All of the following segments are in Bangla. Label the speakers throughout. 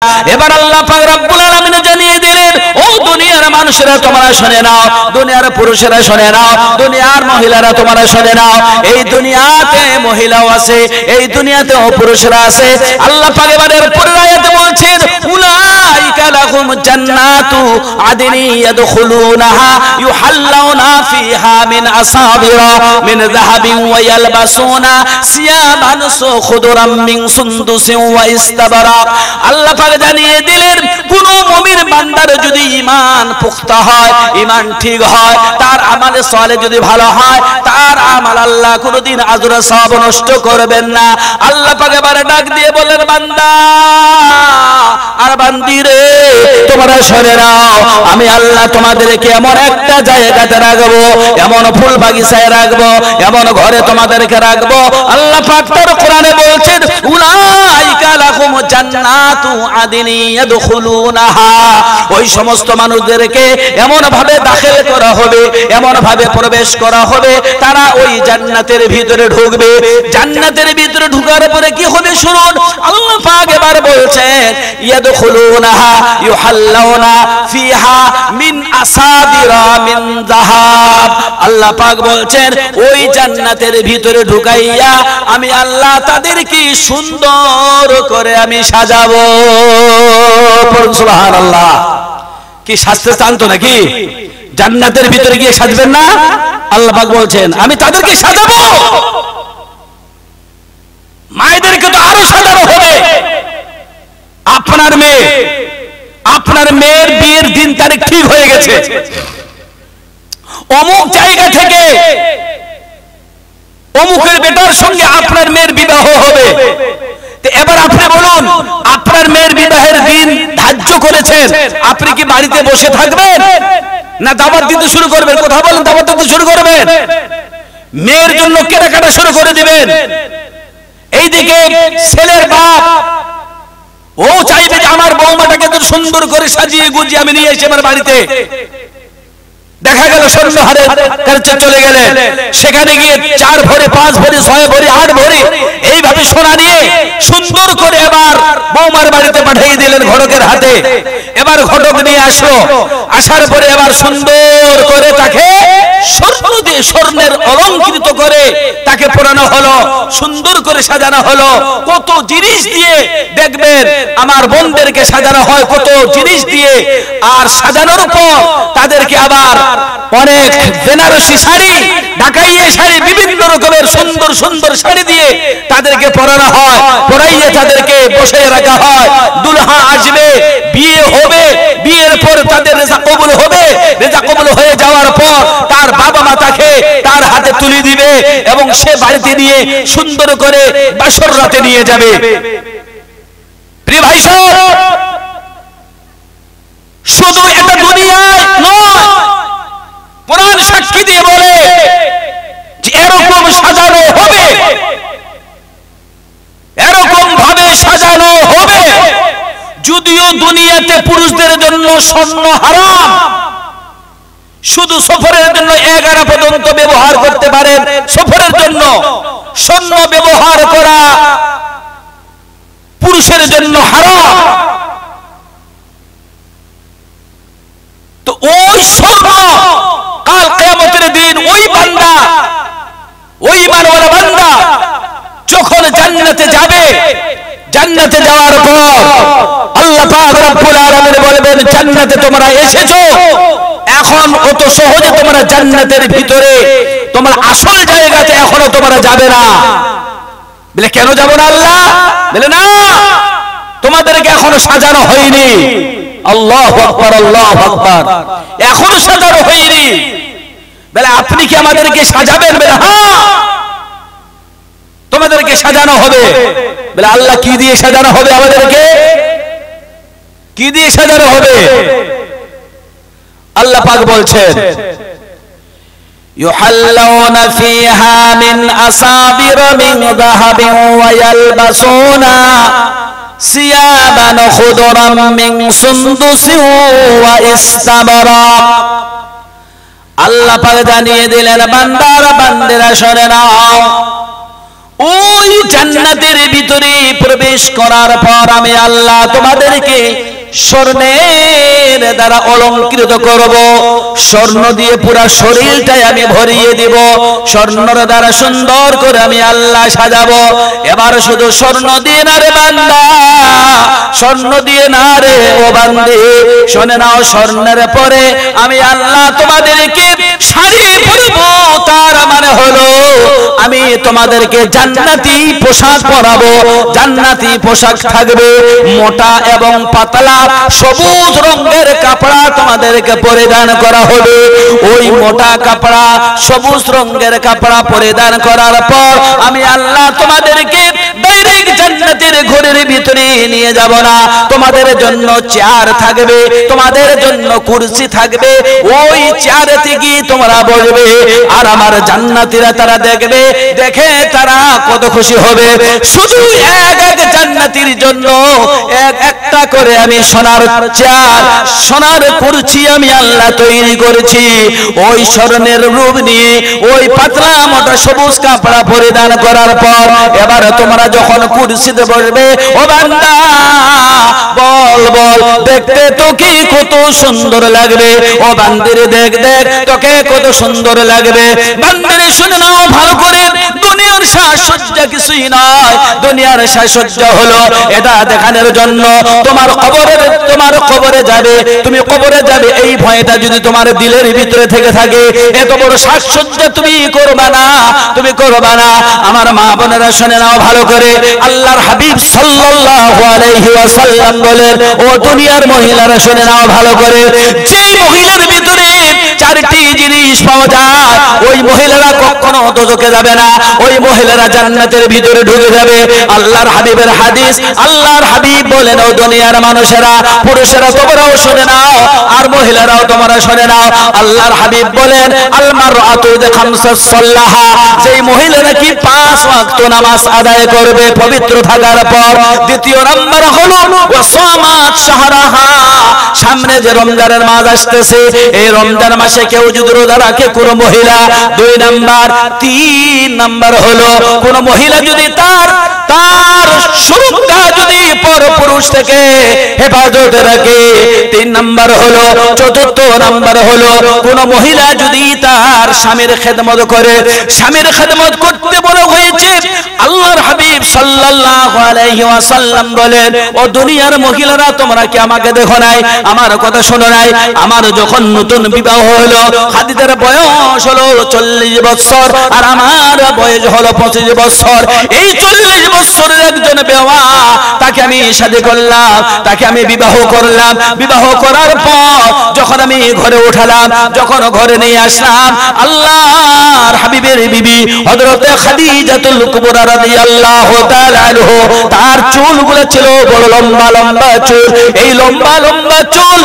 Speaker 1: এবার আল্লাহ পাক রব্বুল আলামিন জানিয়ে দিলেন, ও দুনিয়ার মানুষেরা তোমরা শুনে নাও, দুনিয়ার পুরুষেরা শুনে নাও, দুনিয়ার মহিলারা তোমরা শুনে নাও, এই দুনিয়াতে মহিলাও আছে, এই দুনিয়াতেও পুরুষরা আছে। আল্লাহ পাক এবারে পরের আয়াতে বলছেন, উলাইকা লাহুম জান্নাতু আদনি ইয়াদখুলুনাহা ইউহাল্লাউনা ফিহা মিন আসাবিরা মিন যাহাবিন ওয়া ইয়ালবাসুনা সিয়াবান খুদরাম মিন সুনদুসিন ওয়া ইস্তাবরা। আল্লাহ পাক জানিয়ে দিলেন, কোন মুমিন বান্দার যদি ঈমান পুখতা হয়, ঈমান ঠিক হয়, তার আমলে সালেহ যদি ভালো হয়, তার আমল আল্লাহ কোনদিন আজর সওয়াব নষ্ট করবেন না। আল্লাহ পাক এবারে ডাক দিয়ে বলেন, বান্দা আর বান্দি রে, তোমরা শুনে নাও, আমি আল্লাহ তোমাদেরকে এমন একটা জায়গাতে রাখবো, এমন ফুল বাগিচায় রাখবো, এমন ঘরে তোমাদেরকে রাখবো। আল্লাহ পাক তার কোরআনে বলছেন, উলাইকা লাহুম জান্নাতু আদনি ইয়াদখুলুনাহা, ওই সমস্ত মানুষদেরকে এমন ভাবে দাখিল করা হবে, এমন ভাবে প্রবেশ করা হবে, তারা ওই জান্নাতের ভিতরে ঢুকবে। জান্নাতের ভিতরে ঢোকার পরে কি হবে শুনুন, আল্লাহ পাক এবার বলছেন, ইয়াদখুলুনাহা ইউহাল্লাউনা ফিহা মিন আসাবিরা মিন যাহাব। আল্লাহ পাক বলছেন, ওই জান্নাতের ভিতরে ঢুকাইয়া আমি আল্লাহ তাদেরকে সুন্দর করে আমি সাজাবো। সুবহানাল্লাহ। কি সাজতে চান তো নাকি? জান্নাতের ভিতরে গিয়ে সাজবেন না? আল্লাহ পাক বলছেন, আমি তাদেরকে সাজাবো। মায়েদেরকে তো আরো সাজানো হবে। আপনার মেয়ের বিয়ের দিন তারিখ ঠিক হয়ে গেছে, অমুক জায়গা থেকে অমুকের বেটার সঙ্গে আপনার মেয়ের বিবাহ হবে। এবার আপনি বলুন, আপনার মেয়ের বিবাহের দিন ধার্য করেছেন, আপনি কি বাড়িতে বসে থাকবেন না দাওয়াত দিতে শুরু করবেন? কথা বলেন, দাওয়াত দিতে শুরু করবেন? মেয়ের জন্য কেনাকাটা শুরু করে দিবেন। এইদিকে ছেলের বাপ ও চাইবে যে আমার বৌমাটাকে তো সুন্দর করে সাজিয়ে গুজিয়ে আমি নিয়ে এসে আমার বাড়িতে। দেখা গেল স্বর্ণহারে কাছে চলে গেলেন, সেখানে গিয়ে 4 ভরি 5 ভরি 6 ভরি 8 ভরি এইভাবে সোনা নিয়ে সুন্দর করে এবার বৌমার বাড়িতে পাঠিয়ে দিলেন ঘটকের হাতে। এবার ঘটক নিয়ে আসলো, আসার পরে এবার সুন্দর করে তাকে স্বর্ণ দিয়ে স্বর্ণের অলংকৃত করে তাকে পরানো হলো, সুন্দর করে সাজানো হলো। কত জিনিস দিয়ে দেখবেন আমার বোনদেরকে সাজানো হয়, কত জিনিস দিয়ে। আর সাজানোর পর তাদেরকে আবার অনেক বেনারসি শাড়ি, ঢাকাইয়া শাড়ি, বিভিন্ন রকমের সুন্দর সুন্দর শাড়ি দিয়ে তাদেরকে পরানো হয়, পরাইয়ে তাদেরকে বসে রাখা হয়। দুলহা আসবে, বিয়ে হবে, বিয়ের পর তাদের রেজা কবুল হবে, রেজা কবুল হয়ে যাওয়ার পর তার বাবা মা তাকে তার হাতে তুলে দিবে এবং সে বাড়িতে নিয়ে সুন্দর করে বাসর রাতে নিয়ে যাবে। প্রিয় ভাই সাহেব, শুধু এটা দুনিয়ায় নয়, কোরআন সাক্ষী দিয়ে বলে যে এরকম সাজানো হবে, এরকম ভাবে সাজানো হবে। যদিও দুনিয়াতে পুরুষদের জন্য স্বর্ণ হারাম, শুধু সফরের জন্য 11 পর্যন্ত ব্যবহার করতে পারেন। সফরের জন্য স্বর্ণ ব্যবহার করা পুরুষের জন্য হারাম। তো ওই স্বর্ণ কাল কিয়ামতের দিন ওই বান্দা, ওই ঈমানওয়ালা বান্দা যখন জান্নাতে যাবে, জান্নাতে যাওয়ার পর আল্লাহ পাক রব্বুল আলামিন বলবেন, জান্নাতে তোমরা এসেছো, এখন অত সহজে তোমরা জান্নাতের ভিতরে তোমরা আসল জায়গাতে এখনো তোমরা যাবে না। বলে কেন যাব না আল্লাহ? বলে না, তোমাদেরকে এখনো সাজানো হয়নি। আল্লাহু আকবার, আল্লাহু আকবার, এখনো সাজানো হয়নি। বলে আপনি কি আমাদেরকে সাজাবেন? বলে হ্যাঁ, তোমাদেরকে সাজানো হবে। বলে আল্লাহ কি দিয়ে সাজানো হবে? আমাদেরকে কি দিয়ে সাজানো হবে? আল্লাহ পাক বলছেন, ইউহাল্লাউনা ফিহা মিন আসাবির মিন যাহাবিন ওয়া ইয়ালবাসুনা সিয়াবান খুদরাম মিন সুনদুসিন ওয়া ইস্তাবরা। আল্লাহ পাক জানিয়ে দিলেন, বান্দারা বান্দেরা শুনে নাও, ওই জান্নাতের ভিতরে প্রবেশ করার পর আমি আল্লাহ তোমাদেরকে স্বর্ণের দ্বারা অলঙ্কৃত করব, স্বর্ণ দিয়ে পুরা শরীরটাই আমি ভরিয়ে দিব, স্বর্ণের দ্বারা সুন্দর করে আমি আল্লাহ সাজাবো। এবার শুধু স্বর্ণ দিয়ে না রে বান্দা, স্বর্ণ দিয়ে না রে ও বান্দি, শুনে নাও, স্বর্ণের পরে আমি আল্লাহ তোমাদেরকে শাড়ি পরব, তার মানে হলো আমি তোমাদেরকে জান্নাতি পোশাক পরাবো। জান্নাতি পোশাক থাকবে, মোটা এবং পাতলা সবুজ রঙের কাপড়া তোমাদেরকে পরিধান করা হবে। ওই মোটা কাপড়া সবুজ রঙের কাপড়া পরিধান করার পর আমি আল্লাহ তোমাদেরকে ডাইরেক্ট জান্নাতের ঘরের ভিতরে নিয়ে যাব না। তোমাদের জন্য চেয়ার থাকবে, তোমাদের জন্য কুরসি থাকবে, ওই চেয়ারে গিয়ে তোমরা বসবে। আর আমার জান্নাতীরা তারা দেখবে, দেখে তারা কত খুশি হবে। শুধু এক এক জান্নাতীর জন্য একটা করে আমি সোনার চেয়ার, সোনার কুরসি আমি আল্লাহ তৈরি করেছি। ওই স্বর্ণের রূপ নিয়ে ওই পাতলা মোটা সবুজ কাপড়া পরিধান করার পর এবার তোমরা যখন কুরসিতে বসবে, ও বান্দা বল বল, দেখতে তোকে কত সুন্দর লাগবে। ও বান্দিরে দেখ দেখ, তোকে কত সুন্দর লাগবে। বান্দিরে শুনে নাও ভালো করে, দুনিয়ার সাজসজ্জা কিছুই নয়। দুনিয়ার সাজসজ্জা হলো এটা দেখানোর জন্য তোমার কবরে যাবে, তুমি কবরে যাবে এই ভয়টা যদি তোমার দিলের ভিতরে থেকে থাকে, এত বড় সাজসজ্জা তুমি করবা না, তুমি করবা না। আমার মা বোনেরা শুনে নাও ভালো করে, আল্লাহর হাবিব সাল্লাল্লাহু আলাইহি ওয়াসাল্লাম বলেন, ও দুনিয়ার মহিলারা শুনে নাও ভালো করে, যে মহিলার ভিতরে চারটি জিনিস পাওয়া যায়, ওই মহিলারা কখনো দোজখে যাবে না, ওই মহিলারা জান্নাতের ভিতরে ঢুকে যাবে। আল্লাহর হাবিবের হাদিস, আল্লাহর হাবিব বলেন, ও দুনিয়ার মানুষেরা, পুরুষেরা তোমরাও শুনে নাও, আর মহিলারাও তোমরা শুনে নাও। আল্লাহর হাবিব বলেন, আল মারআতু খামসাস সাল্লাহা, যেই মহিলা নাকি 5 ওয়াক্ত নামাজ আদায় করবে পবিত্র থাকার পর। দ্বিতীয় নাম্বার হলো ওয়া সামাত শাহরাহা, সামনে যে রমজানের মাস আসতেছে, এই রমজান মাসে কেউ যদি রোজা রাখে কোন মহিলা। 2 নাম্বার, 3 নাম্বার হলো কোন মহিলা যদি তার সুরক্ষা যদি পরপুরুষ থেকে হেফাজত রাখে। 3 নাম্বার হলো, 4th নাম্বার হলো কোন মহিলা যদি তার স্বামীর খেদমত করে। স্বামীর খেদমত করতে বলা হয়েছে। আল্লাহর হাবিব সাল্লাল্লাহু আলাইহি ওয়াসাল্লাম বলেন, ও দুনিয়ার মহিলারা, তোমরা কি আমাকে দেখো নাই, আমার কথা শোনো নাই? আমার যখন নতুন বিবাহ হলো, খাদিজার বয়স হলো 40 বছর, আর আমার বয়স হলো 25 বছর। এই 40 বছরের একজন বেওয়া, তাকে আমি শাদী করলাম, তাকে আমি বিবাহ করলাম। বিবাহ করার পর যখন আমি ঘরে উঠালাম, যখন ঘরে নিয়ে আসলাম, আল্লাহর হাবিবের বিবি হযরতে খাদিজাতুল কুবরা রাদিয়াল্লাহু তাআলা আনহা, তার চুলগুলো ছিল বড় লম্বা লম্বা চুল। এই লম্বা লম্বা চুল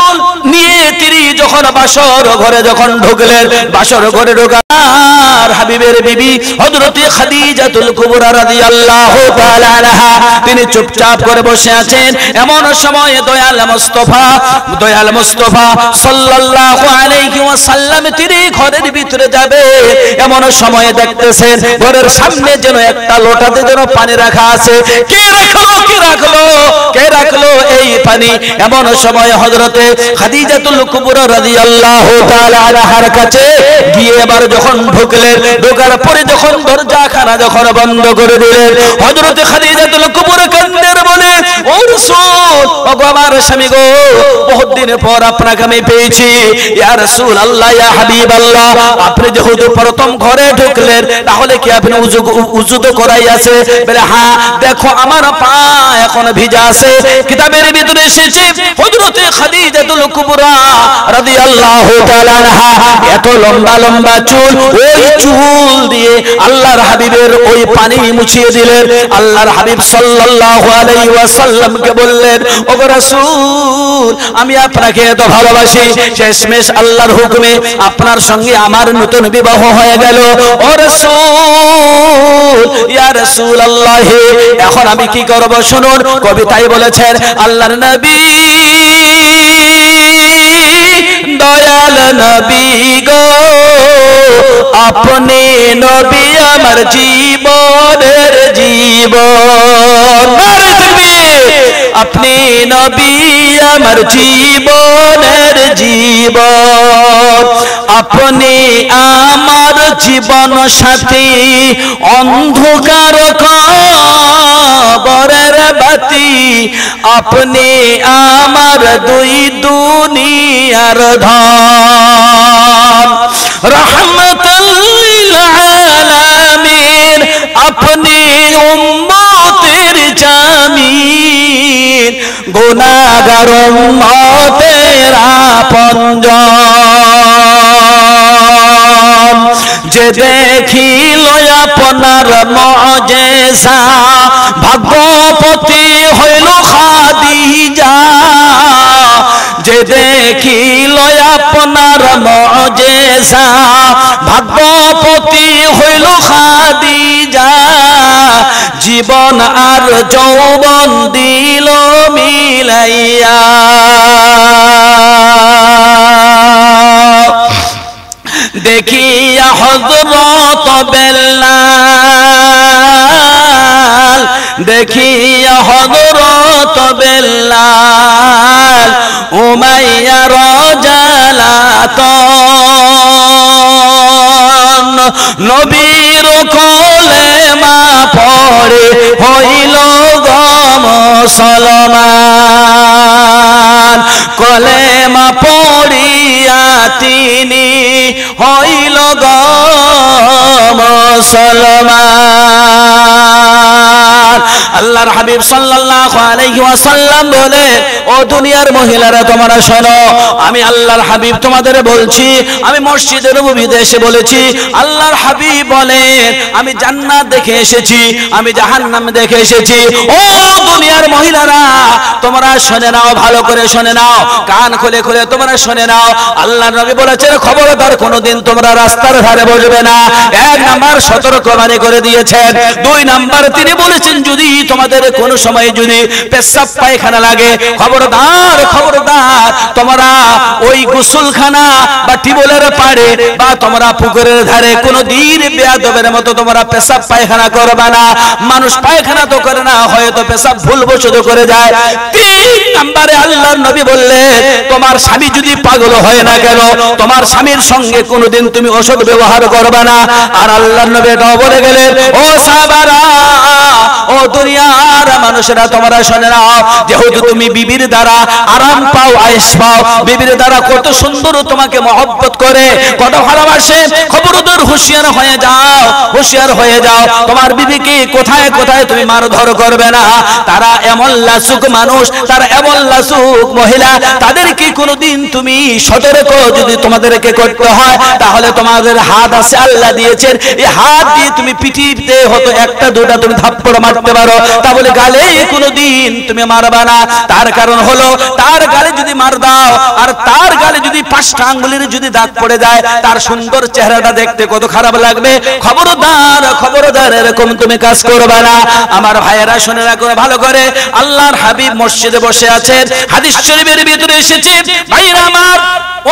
Speaker 1: নিয়ে তিনি যখন বাসর ঘরে যখন ঢুকলেন, বাসর ঘরে ঢোকার হাবিবের বিবি হযরতে খাদিজাতুল কুবরা রাদিয়াল্লাহু তাআলা আনহা, তিনি চুপচাপ করে বসে আছেন। এমন সময় দয়াল মুস্তাফা সাল্লাল্লাহু আলাইহি ওয়াসাল্লাম তিনি ঘরের ভিতরে যাবে। এমন সময় দেখতেছেন ঘরের সামনে যেন একটা লোটাতে যেন পানি রাখা আছে। কে রাখলো এই পানি? এমন সময় হযরতে খাদিজাতুল কুবরা রাদিয়াল্লাহু তাআলা আনহার কাছে গিয়ে এবার যখন ঢুকলেন, ঢোকার পরে যখন দরজাখানা যখন বন্ধ করে দিলেন, হযরতে খাদিজাতুল কুবরা কান্দের বলে, ও রাসূল, ওগো আমার স্বামী গো, বহুত দিন পর আপনাকে আমি পেয়েছি। ইয়া রাসূলুল্লাহ, ইয়া হাবিবাল্লাহ, আপনি যেহেতু প্রথম ঘরে ঢুকলেন, তাহলে কি আপনি উযু তো করাই আছে? বলে হ্যাঁ, দেখো আমার পা এখন ভিজা আছে। কিতাবের ভিতরে এসেছে হযরতে খাদিজাতুল কুবরা রাদিয়াল্লাহু তাআলা আনহা এত লম্বা লম্বা চুল, ওই চুল দিয়ে আল্লাহর হাবিবের ওই পানি মুছিয়ে দিলেন। আল্লাহর হাবিব সাল্লাল্লাহু আলাইহি ওয়াসাল্লামকে বললেন, ওগো রাসূল, আমি আপনাকে এত ভালোবাসি, শেষমেশ আল্লাহর হুকুমে আপনার সঙ্গে আমার নতুন বিবাহ হয়ে গেল। ও রাসূল, ইয়া রাসূলুল্লাহ, এখন আমি কি করব শুনুন। কবিতায় বলেছেন, আল্লাহর নবী, দয়াল নবী গো, আপনি নবী আমার জীবন জীবনের জীবন। নারে তাকবীর। আপনি নবী আমার জীবনের জীবন, আপনি আমার জীবন সাথী, অন্ধকার কবরের বাতি, আপনি আমার দুই দুনিয়ার ধন, রহমতুল লিল আলামিন, আপনি উম্মতের জামিন, গুনাহগার উম্মতের আপনজন। যে দেখিল আপনার মুজিজা, ভাগ্যবতী হইল খাদিজা। যে দেখিল আপনার মুজিজা, ভাগ্যবতী হইল খাদিজা। জীবন আর যৌবন দিল মিলাইয়া। দেখিয়া হযরত বেলাল, দেখিয়া হযরত বেলাল, উমাইয়ার জালাতন, নবীর কলেমা পড়ে হইল গো মুসলমান। কলেমা পড়িয়া তিনি হইল গো মুসলমান। আল্লাহর হাবিব সাল্লাল্লাহু আলাইহি ওয়াসাল্লাম বলে, ও দুনিয়ার মহিলারা তোমরা শোনো, আমি আল্লাহর হাবিব তোমাদের বলছি। আমি মসজিদে নববীতে এসে বলেছি, আল্লাহর হাবিব বলেন, আমি জান্নাত দেখে এসেছি, আমি জাহান্নাম দেখে এসেছি। ও দুনিয়ার মহিলারা তোমরা শুনে নাও, ভালো করে শুনে নাও, কান খুলে খুলে তোমরা শুনে নাও। আল্লাহর নবী বলেছেন, খবরদার কোনোদিন তোমরা রাস্তার ধারে বসবে না। এক নাম্বার সতর্কবাণী করে দিয়েছেন। দুই নাম্বার তিনি বলেছেন, যদি তোমাদের কোনো সময় যদি পেশাব পায়খানা লাগে, খবরদার খবরদার তোমরা ওই গোসলখানা বা টিউবওয়েলের পাড়ে বা তোমরা পুকুরের ধারে কোনোদিন বেয়াদবের মতো তোমরা পেশাব পায়খানা করবে না। মানুষ পায়খানা তো করে না, হয়তো পেশাব ভুলবশত করে যায়। তিন নম্বরে আল্লাহর নবী বললেন, তোমার স্বামী যদি পাগল হয় না কেন, তোমার স্বামীর সঙ্গে কোনোদিন তুমি অসৎ ব্যবহার করবে না। আর আল্লাহর নবী এটাও বলে গেলেন, ও সাহাবারা, ও দুনিয়ার মানুষেরা তোমরা শুনে নাও, যেহেতু তুমি বিবির দ্বারা আরাম পাও, আয়েশ পাও, বিবির দ্বারা কত সুন্দর তোমাকে মহব্বত করে, কত ভালোবাসে, খবরদার হুঁশিয়ার হয়ে যাও, হুঁশিয়ার হয়ে যাও। তোমার বিবিকে কোথায় কোথায় তুমি মারধর করবে না। তারা এমন লাসুক মানুষ, তারা এমন লাসুক মহিলা, তাদেরকে কোনোদিন তুমি সতর্ক যদি তোমাদেরকে করতে হয়, তাহলে তোমাদের হাত আছে, আল্লাহ দিয়েছেন, এই হাত দিয়ে তুমি পিঠিতে হতো একটা দুটা তুমি থাপ্পড় মারতে পারো, তাহলে গালে কোনোদিন তুমি মারবা না। তার কারণ হলো, তার গালে যদি মার দাও আর তার গালে যদি 5টা আঙ্গুলের যদি দাগ পড়ে যায়, তার সুন্দর চেহারাটা দেখতে কত খারাপ লাগবে। খবরদার খবরদার এরকম তুমি কাজ করবে না। আমার ভাইয়েরা শুনে রাখো ভালো করে, আল্লাহর হাবিব মসজিদে বসে আছেন, হাদিস শরীফের ভিতরে এসেছে, ভাইরা আমার,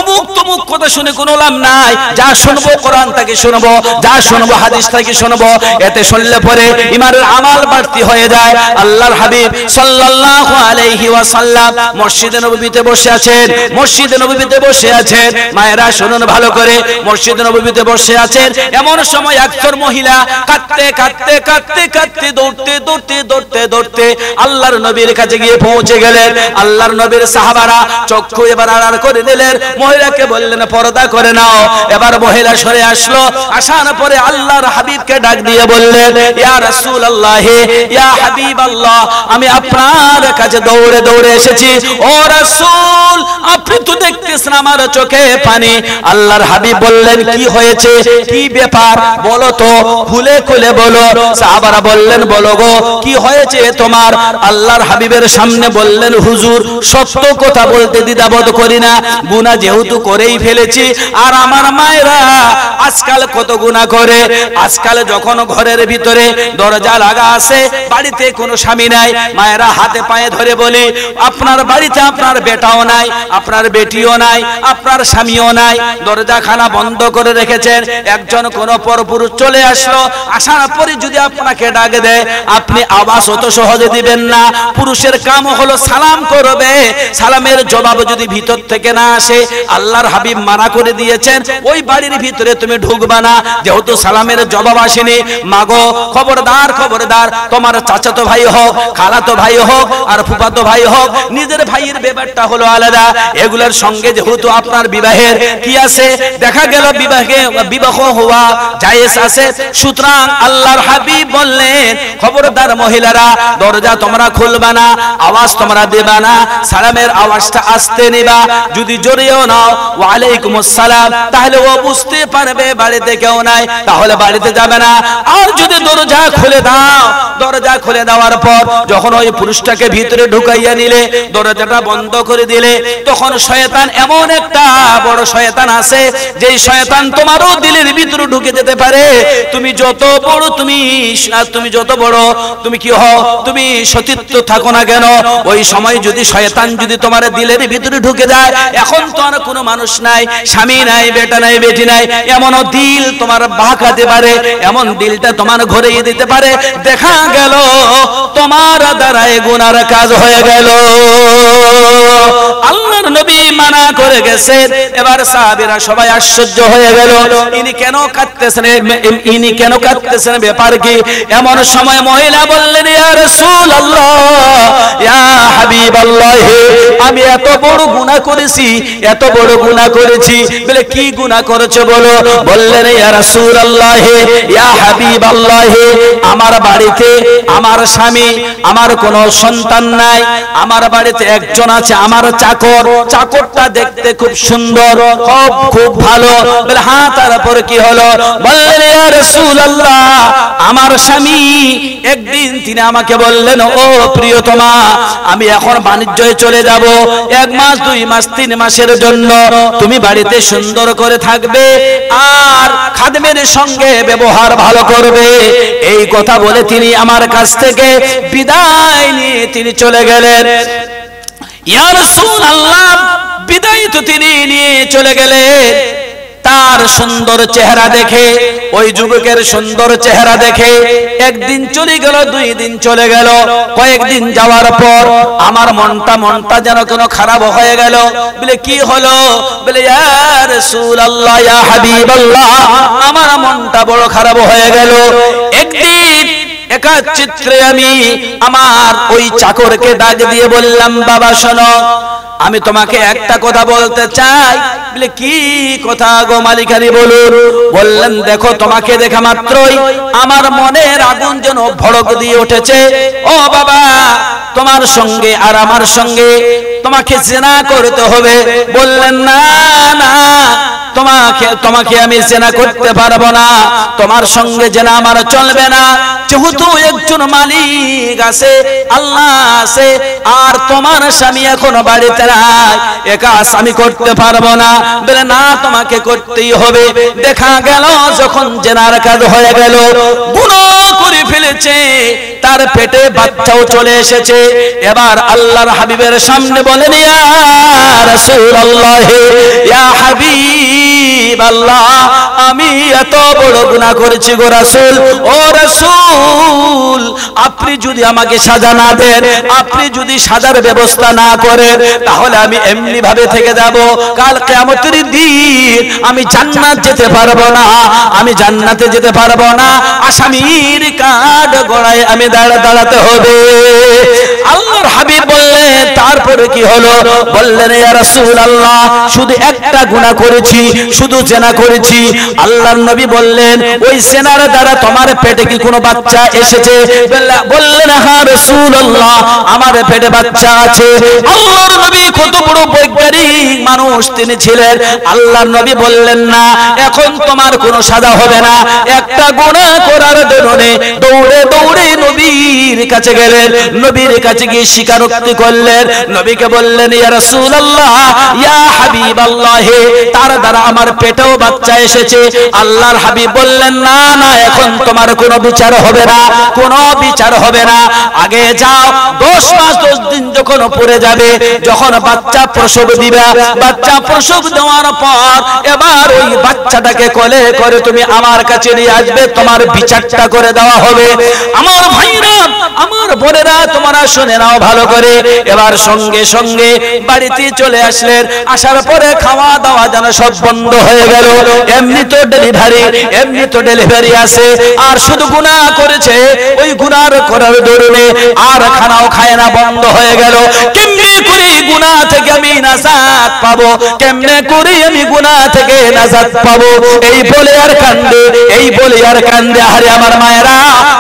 Speaker 1: অমুক তমুক কথা শুনে কোনো লাভ নাই। যা শুনবো কোরআন থেকে শুনবো, যা শুনবো হাদিস থেকে শুনবো। এতে শুনলে পরে ইমানের আমাল বাড়তি হয়ে যায়। আল্লাহর হাবিব সাল্লাল্লাহু আলাইহি ওয়াসাল্লাম মসজিদে নববীতে বসে আছেন, মসজিদে নববীতে বসে আছেন। মায়েরা শুনুন ভালো করে, মসজিদে নববীতে বসে আছেন। এমন সময় একজন মহিলা কাঁদতে কাঁদতে কাঁদতে কাঁদতে দৌড়তে দৌড়তে দৌড়তে দৌড়তে আল্লাহর নবীর কাছে গিয়ে পৌঁছে গেলেন। আল্লাহর নবীর সাহাবারা চক্ষু এবার আড়াল করে দিলেন, মহিলাকে বললেন পর্দা করে নাও। এবার মহিলা সরে আসলো, আসার পরে আল্লাহর হাবিবকে ডাক দিয়ে বললেন, ইয়া রাসূলুল্লাহ, ইয়া হাবিবাল্লাহ, আমি আপনার কাছে দৌড়ে দৌড়ে এসেছি। ও রাসূল, আপনি তো দেখতেছেন আমার চোখে পানি। আল্লাহর হাবিব বললেন, কি হয়েছে, কি ব্যাপার বলো তো, খুলে খুলে বলো। সাহাবারা বললেন, বলো গো কি হয়েছে তোমার। আল্লাহর হাবিবের সামনে বললেন, হুজুর সত্য কথা বলতে দ্বিধাবোধ করি না, গুনাহ যেহেতু করেই ফেলেছি, আর আমার মায়েরা আজকাল কত গুনাহ করে। আজকাল যখন ঘরের ভিতরে দরজা লাগা আছে, বাড়িতে কোনো স্বামী নাই, মায়েরা হাতে পায়ে ধরে বলে, আপনার বাড়িতে আপনার বেটাও নাই, আপনার বেটিও নাই, আপনার স্বামীও নাই, দরজাখানা বন্ধ করে রেখেছেন। একজন কোন পরপুরুষ চলে আসলো, আসার পরে যদি আপনাকে ডাক দেয়, আপনি আওয়াজ অত সহজে দিবেন না। পুরুষের কাম হলো সালাম করবে, সালামের জবাব যদি ভিতর থেকে না আসে, আল্লাহর হাবিব মানা করে দিয়েছেন ওই বাড়ির ভিতরে তুমি ঢুকবা না, যেহেতু সালামের জবাব আসেনি। মাগো খবরদার, খবরদার, তোমার চাচাতো ভাই হোক, খালাতো ভাই হোক, আর ফুফাতো ভাই হোক, নিজের ভাইয়ের ব্যাপারটা হলো আলাদা। এগুলোর সঙ্গে যেহেতু আপনার বিবাহের কি আছে, দেখা গেল বিবাহ হওয়া জায়েজ আছে। সুতরাং আল্লাহর হাবিব বললেন, খবরদার মহিলারা, দরজা তোমরা খুলবা না, আওয়াজ তোমরা দেবা না, সালামের আওয়াজটা আস্তে নিবা। যদি জোরেও নাও ওয়ালাইকুম আসসালাম, তাহলে ও বুঝতে পারবে বাড়িতে কেউ নাই, তাহলে বাড়িতে যাবে না। আর যদি দরজা খুলে দাও, দরজা খুলে দেওয়ার পর যখন ওই পুরুষটাকে ভিতরে ঢুকাইয়া নিলে, দরজাটা বন্ধ করে দিলে, তখন শয়তান এমন একটা বড় শয়তান আছে, যেই শয়তান তোমারও দিলের ভিতরে ঢুকে যেতে পারে। তুমি যত বড় তুমি কি হও, তুমি সতীত্ব থাকো না কেন, ওই সময় যদি শয়তান যদি তোমার দিলের ভিতরে ঢুকে যায়, এখন তো আর কোনো মানুষ নাই, স্বামী নাই, বেটা নাই, বেটি নাই, এমন দিল তোমার বাঁকাতে পারে, এমন দিলটা তোমার ঘুরিয়ে দিতে পারে। দেখা গেল তোমার দ্বারাই গুনার কাজ হয়ে গেল। আল্লাহর নবী মানা করে গেছেন। এবার সাহাবীরা সবাই আশ্চর্য হয়ে গেল, ইনি কেন কাঁদতেছেন, ব্যাপার কি? এমন সময় মহিলা বললেন, ইয়া রাসূলুল্লাহ, ইয়া হাবিবাল্লাহ, আমি এত বড় গুনাহ করেছি, এত বড় গুনাহ করেছি। বলে কি গুনাহ করেছো বলো? বললেন, ইয়া রাসূলুল্লাহ, ইয়া হাবিবাল্লাহ, আমার বাড়িতে আমার স্বামী, আমার কোনো সন্তান নাই, আমার বাড়িতে একজন আছে আমার চাকর, চাকরটা দেখতে খুব সুন্দর, খুব ভালো। বলে হ্যাঁ, তারপর কি হলো? বললেন, ইয়া রাসূলুল্লাহ, আমার স্বামী একদিন তিনি আমাকে বললেন, ও প্রিয়তমা, আমি এখন বাণিজ্যে চলে যাব, 1 মাস 2 মাস 3 মাসের জন্য তুমি বাড়িতে সুন্দর করে থাকবে আর খাদেমের সঙ্গে ব্যবহার ভালো করবে। এই কথা বলে তিনি আমার কাছ থেকে বিদায় নিয়ে তিনি চলে গেলেন। ইয়া রাসূলুল্লাহ, বিদায় তো তিনি নিয়ে চলে গেলেন। তার সুন্দর চেহারা দেখে, ওই যুবকের সুন্দর চেহারা দেখে একদিন চলে গেল, 2 দিন চলে গেল, কয়েকদিন যাওয়ার পর আমার মনটা যেন কোনো খারাপ হয়ে গেল। বলে কি হলো? বলে ইয়া রাসূলুল্লাহ, ইয়া হাবিবাল্লাহ, আমার মনটা বড় খারাপ হয়ে গেল। একদিন একা চিত্রে আমি আমার ওই চাকরকে ডাক দিয়ে বললাম, বাবা শোনো, আমি তোমাকে একটা কথা বলতে চাই। বলে কি কথা গো মালিকানি, বলুন। বললেন, দেখো, তোমাকে দেখা মাত্রই আমার মনের আগুন যেন ভড়ক দিয়ে উঠেছে। ও বাবা, তোমার সঙ্গে আর আমার সঙ্গে তোমাকে জিনা করতে হবে। বললেন, না না, তোমাকে আমি জিনা করতে পারবো না, তোমার সঙ্গে জিনা আমার চলবে না। যেহেতু একজন মালিক আছে, আল্লাহ আছে, আর তোমার স্বামী এখন বাড়িতে নাই, একা স্বামী করতে পারবো না। বলে না, তোমাকে করতেই হবে। দেখা গেল যখন জিনার কাজ হয়ে গেল, গুনাহ করে ফেলেছে, তার পেটে বাচ্চাও চলে এসেছে। এবার আল্লাহর হাবিবের সামনে বলেন, ইয়া রাসূলুল্লাহ, ইয়া হাবিবাল্লাহ, আমি এত বড় গুনাহ করেছি গো রাসূল। ও রাসূল, আপনি যদি আমাকে সাজা না দেন, আপনি যদি সাজার ব্যবস্থা না করেন, তাহলে আমি এমনি ভাবে থেকে যাব। কাল কিয়ামতের দিন আমি জান্নাত যেতে পারবো না, আমি জান্নাতে যেতে পারবো না, আসামির কাঠ গড়ায় আমি দাঁড়াতে হবে। আল্লাহর হাবিব বললেন, তারপরে কি হলো? বললেন, ইয়া রাসূলুল্লাহ, শুধু একটা গুনাহ করেছি, শুধু জিনা করেছি। আল্লাহর নবী বললেন, ওই জিনার দ্বারা তোমার পেটে কি কোনো বাচ্চা এসেছে? বললেন, হ্যাঁ রাসূলুল্লাহ, আমার পেটে বাচ্চা আছে। আল্লাহর নবী কত বড় বৈজ্ঞানিক মানুষ তিনি ছিলেন। আল্লাহর নবী বললেন না এখন তোমার কোনো সাজা হবে না। একটা গুনাহ করার দরুনে দৌড়ে দৌড়ে নবীর কাছে গেলেন, নবীর কাছে গিয়ে স্বীকারোক্তি করলেন, নবীকে বললেন ইয়া রাসূলুল্লাহ ইয়া হাবিবাল্লাহ, তার দ্বারা আমার পেটেও বাচ্চা এসেছে। আল্লাহর হাবিব বললেন না না এখন তোমার কোনো বিচার হবে না, কোনো বিচার হবে না। আগে যাও 10 মাস 10 দিন যখন পড়ে যাবে, যখন বাচ্চা প্রসব দিবে, বাচ্চা প্রসব দেওয়ার পর এবার ওই বাচ্চাটাকে কোলে করে তুমি আমার কাছে নিয়ে আসবে, তোমার বিচারটা করে দেওয়া হবে। আমার ভাইরা আমার বোনেরা তোমরা শুনে নাও ভালো করে। এবার সঙ্গে সঙ্গে বাড়িতে চলে আসলেন। আসার পরে খাওয়া দাওয়া যেন সব বন্ধ হয়ে গেল। এমনি তো ডেলিভারি আছে, আর শুধু গুনাহ করেছে, ওই গুনাহ করার দরুনে আর খানাও খায় না, বন্ধ হয়ে গেল। কেমনে করে গুনাহ থেকে আমি নাজাত পাবো, কেমনে করে আমি গুনাহ থেকে নাজাত পাবো, এই বলে আর কান্দে, এই বলে আর কান্দে। আরে আমার মায়েরা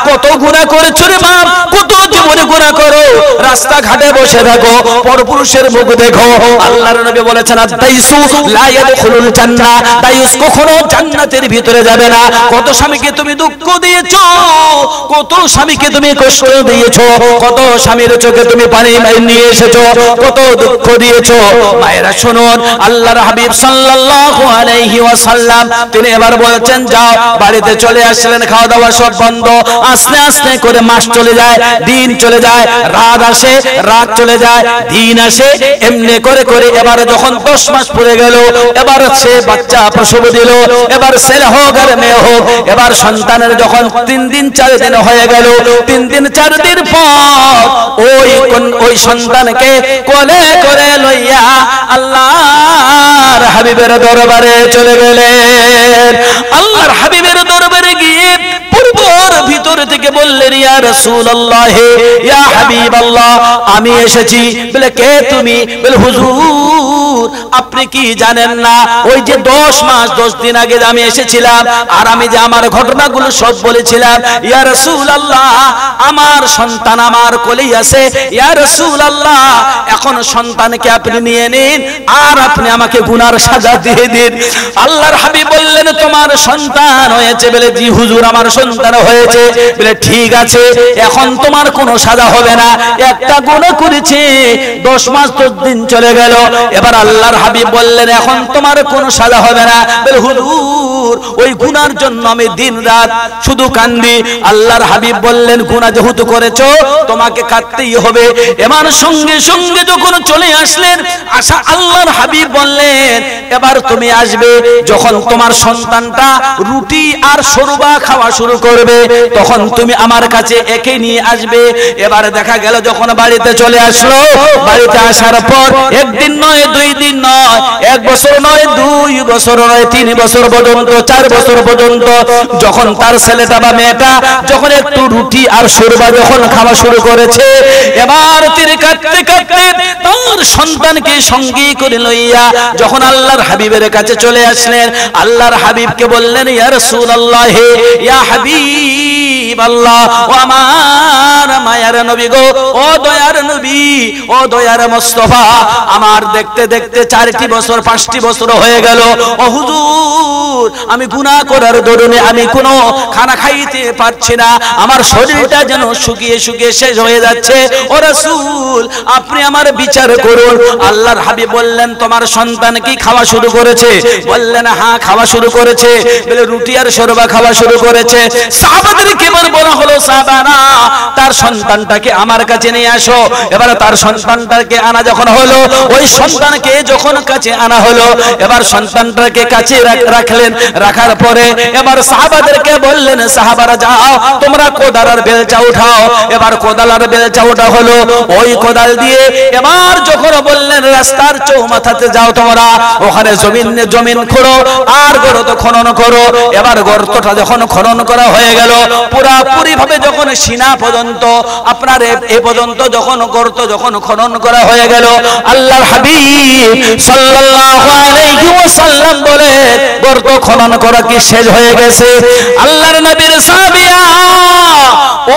Speaker 1: কত গুনাহ করেছো রে বাপ, কত জীবনে গুনাহ করো, রাস্তা ঘাটে বসে থাকো, পরপুরুষের মুখ দেখো। আল্লাহর নবী বলেছেন আদাইসু লা ইয়াদখুলুল জান্নাহ, দায়ুস কখনো জান্নাতের ভিতরে যাবে না। কত স্বামীকে তুমি দুঃখ দিয়েছো, কত স্বামীকে তুমি কষ্ট দিয়েছো, কত স্বামীর চোখে তুমি পানি নিয়ে এসেছো, কত দুঃখ দিয়েছো। মায়েরা শুনুন, আল্লাহর হাবিব সাল্লাল্লাহু আলাইহি ওয়াসাল্লাম তিনি এবার বলেছেন যাও, বাড়িতে চলে আসলেন। খাওয়া দাওয়া সব বন্ধ। আস্তে আস্তে করে মাস চলে যায়, দিন চলে যায়, রাত আসে, রাত চলে যায়, দিন আসে, এমনি করে করে এবার যখন 10 মাস পড়ে গেল, এবার সে বাচ্চা প্রসব দিল। এবার ছেলে হোক আর মেয়ে হোক, এবার সন্তানের যখন 3 দিন 4 দিন হয়ে গেল, 3 দিন 4 দিন পর ওই সন্তানকে কোলে করে লইয়া আল্লাহর হাবিবের দরবারে চলে গেলেন। আল্লাহর হাবিবের দরবারে গিয়ে পূর্বর ভিতর থেকে বললেন ইয়া রাসূলুল্লাহ ইয়া হাবিবাল্লাহ, আমি এসেছি। বলে কে তুমি? বলে হুজুর আপনি কি জানেন না ওই যে 10 মাস 10 দিন আগে আমি এসেছিলাম, আর আমি যে আমার ঘটনাগুলো সব বলেছিলাম। ইয়া রাসূলুল্লাহ আমার সন্তান আমার কোলেই আছে। ইয়া রাসূলুল্লাহ এখন সন্তানকে আপনি নিয়ে নিন, আর আপনি আমাকে গুনার সাজা দিয়ে দিন। আল্লাহর হাবিব বললেন তোমার সন্তান হয়েছে? বলে জি হুজুর আমার সন্তান হয়েছে। বলে ঠিক আছে, এখন তোমার কোনো সাজা হবে না, একটা গুনাহ করেছে, 10 মাস 10 দিন চলে গেল। এবার আল্লাহর হাবিব বললেন এখন তোমার কোনো সাজা হবে না। বলে হুজুর ওই গুনার জন্য আমি দিন রাত শুধু কান্দি। আল্লাহর হাবিব বললেন গুনাহ যেহেতু করেছো তোমাকে কাঁদতেই হবে। এবার সঙ্গে সঙ্গে যখন চলে আসলেন, আশা আল্লাহর হাবিব বললেন এবার তুমি আসবে, যখন তোমার সন্তানটা রুটি আর শোরবা খাওয়া শুরু করবে তখন তুমি আমার কাছে একে নিয়ে আসবে। এবার দেখা গেল যখন বাড়িতে চলে আসলো, বাড়িতে আসার পর 1 দিন নয় 2 দিন নয়, 1 বছর নয় 2 বছর নয় 3 বছর পর্যন্ত 4 বছর পর্যন্ত যখন তার ছেলেটা বা মেয়েটা যখন একটু রুটি আর শোরবা যখন খাওয়া শুরু করেছে, এবার তিনি কাঁদতে কাঁদতে তার সন্তানকে সঙ্গে করে লইয়া যখন আল্লাহর হাবিবের কাছে চলে আসলেন, আল্লাহর হাবিবকে বললেন ইয়া রাসূলুল্লাহ ইয়া হাবিবাল্লাহ, ও আমার মায়ার নবী গো, ও দয়ার নবী, ও দয়ার মুস্তাফা, আমার দেখতে দেখতে 4টি বছর 5টি বছর হয়ে গেল। ও হুজুর আমি গুনাহ করার দরুনে আমি কোনো খানা খাইতে পারছি না, আমার শরীরটা যেন শুকিয়ে শুকিয়ে শেষ হয়ে যাচ্ছে। ও রাসূল আপনি আমার বিচার করুন। আল্লাহর হাবিব বললেন তোমার সন্তান কি খাওয়া শুরু করেছে? বললেন হ্যাঁ খাওয়া শুরু করেছে। বলে রুটি আর শোরবা খাওয়া শুরু করেছে। সাহাবাদেরকে বলা হলো সাহাবারা তার সন্তানটাকে আমার কাছে নিয়ে আসো। এবার তার সন্তানটাকে আনা যখন হলো, ওই সন্তানকে যখন কাছে আনা হলো, এবার সন্তানটাকে কাছে রাখলেন। রাখার পরে এবার সাহাবাদেরকে বললেন সাহাবারা যাও তোমরা কোদাল আর বেলচা উঠাও। এবার কোদাল আর বেলচা ওঠা হলো, ওই কোদাল দিয়ে এবার যখন বললেন রাস্তার চৌমাথাতে যাও তোমরা, ওখানে জমিন খোঁড়ো আর গর্ত খনন করো। এবার গর্তটা যখন খনন করা হয়ে গেল, পুরাপুরি ভাবে যখন সিনা পর্যন্ত আপনার এ পর্যন্ত যখন গর্ত যখন খনন করা হয়ে গেল, আল্লাহর হাবিব সাল্লাল্লাহু আলাইহি আলাইহি ওয়াসাল্লাম বলে গর্ত খনন করা কি শেষ হয়ে গেছে? আল্লাহর নবীর সাহাবিয়া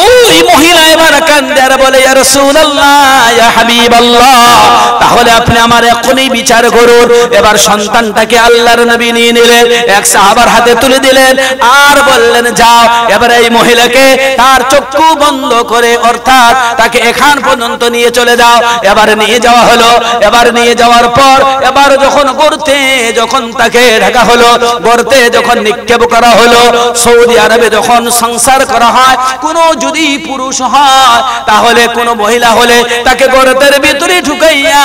Speaker 1: ওই মহিলা এবার কান্দে আর বলে ইয়া রাসূলুল্লাহ ইয়া হাবিবাল্লাহ, তাহলে আপনি আমার এখনই বিচার করুন। এবার সন্তানটাকে আল্লাহর নবী নিয়ে নিলেন, এক সাহাবার হাতে তুলে দিলেন আর বললেন যাও। এবার এই মহিলাকে তার চক্ষু বন্ধ করে অর্থাৎ তাকে এখান পর্যন্ত নিয়ে চলে যাও। এবার নিয়ে যাওয়া হলো। এবার নিয়ে যাওয়ার পর এবার যখন গর্তে যখন তাকে ঢাকা হলো, গর্তে যখন নিক্ষেপ করা হলো, সৌদি আরবে যখন সংসার করা হয়, কোন যদি পুরুষ হয় তাহলে কোন মহিলা হলে তাকে গর্তের ভিতরে ঢুকাইয়া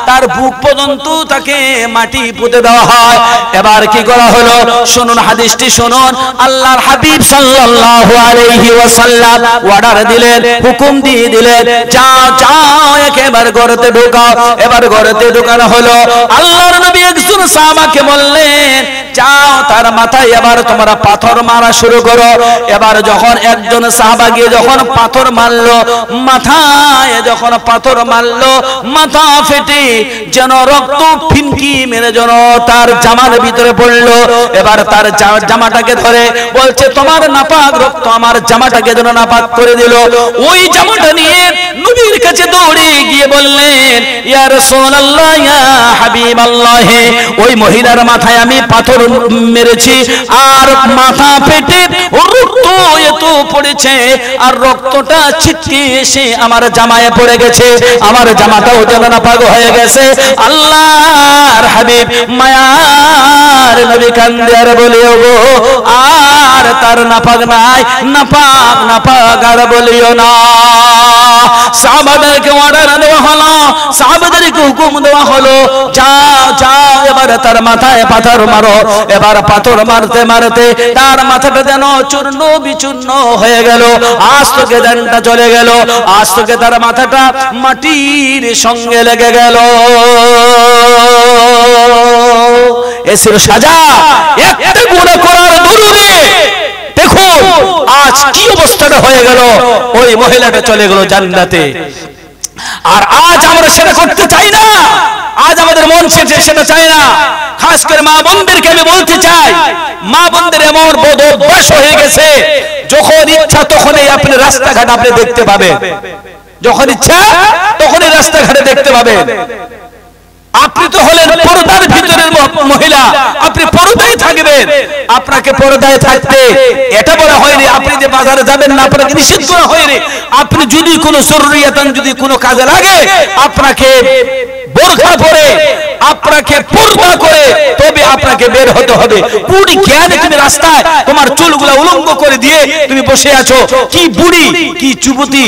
Speaker 1: তার বুক পর্যন্ত তাকে মাটি পুঁতে দেওয়া হয়। এবার কি করা হলো শুনুন, হাদিসটি শুনুন। আল্লাহর হাবিব সাল্লাল্লাহু আলাইহি ওয়াসাল্লাম অর্ডার দিলেন, হুকুম দিয়ে দিলেন, যাও যাও একেবারে গর্তে ঢুকাও। এবার গর্তে ঢুকানো হলো। আল্লাহর নবী একজন সাহাবাকে বললেন যাও তার মাথায় এবার তোমরা পাথর মারা শুরু করো। এবার যখন একজন সাহাবা গিয়ে যখন পাথর মারলো, মাথায় যখন পাথর মারলো, মাথা ফেটে যেন রক্ত ফিনকি মেরে যেন তার জামার ভিতরে পড়লো। এবার তার জামাটাকে ধরে বলছে তোমার নাপাক রক্ত আমার জামাটাকে যেন নাপাক করে দিল। ওই জামাটা নিয়ে নবীর কাছে দৌড়ে গিয়ে বললেন ইয়া রাসূলুল্লাহ ইয়া হাবিবাল্লাহ, ওই মহিলার মাথায় আমি পাথর মেরেছি আর মাথা ফেটে রক্ত এত পড়েছে আর রক্তটা ছিটকে এসে আমার জামায় পড়ে গেছে, আমার জামাটাও যেন নাপাক হয়ে গেছে। আল্লাহর হাবিব মায়ার নবী কান্দে আর বলে ওগো আর তার নাপাক নাই, নাপাক নাপাক আর বলিও না। সাহাবাদেরকে অর্ডার দেওয়া হলো, সাহাবাদেরকে হুকুম দেওয়া হলো যাও যাও এবার তার মাথায় পাথর মারো। এবার পাথর মারতে মারতে তার মাথাটা যেন চূর্ণ বিচূর্ণ হয়ে গেল, আজ থেকে জানটা চলে গেল, আজ থেকে তার মাথাটা মাটির সঙ্গে লেগে গেল। এসির সাজা একটা গুনাহ করার দরুনে দেখুন আজ কি অবস্থাটা হয়ে গেল। ওই মহিলাটা চলে গেল জান্নাতে। আর আজ আমরা সেটা করতে চাই না, আজ আমাদের মন সেটা চায় না। খাস করে মা বোনদেরকে আমি বলতে চাই, মা বোনদের এমন বদ অভ্যাস হয়ে গেছে, যখন ইচ্ছা তখনই আপনি রাস্তাঘাট আপনি দেখতে পাবেন, যখন ইচ্ছা তখনই রাস্তাঘাটে দেখতে পাবেন। আপনি তো হলেন পর্দার ভিতরের মহিলা, আপনি পর্দায় থাকবেন। আপনাকে পর্দায় থাকতে এটা বলা হয়নি আপনি যে বাজারে যাবেন না, আপনাকে নিষেধ করা হয়নি। আপনি যদি কোনো জরুরিয়াতান যদি কোনো কাজে লাগে আপনাকে বোরখা পরে আপনাকে পর্দা করে তবে আপনাকে বের হতে হবে। বুড়ি জ্ঞানে তুমি রাস্তায় তোমার চুলগুলা উলঙ্গ করে দিয়ে তুমি বসে আছো, কি বুড়ি কি যুবতী।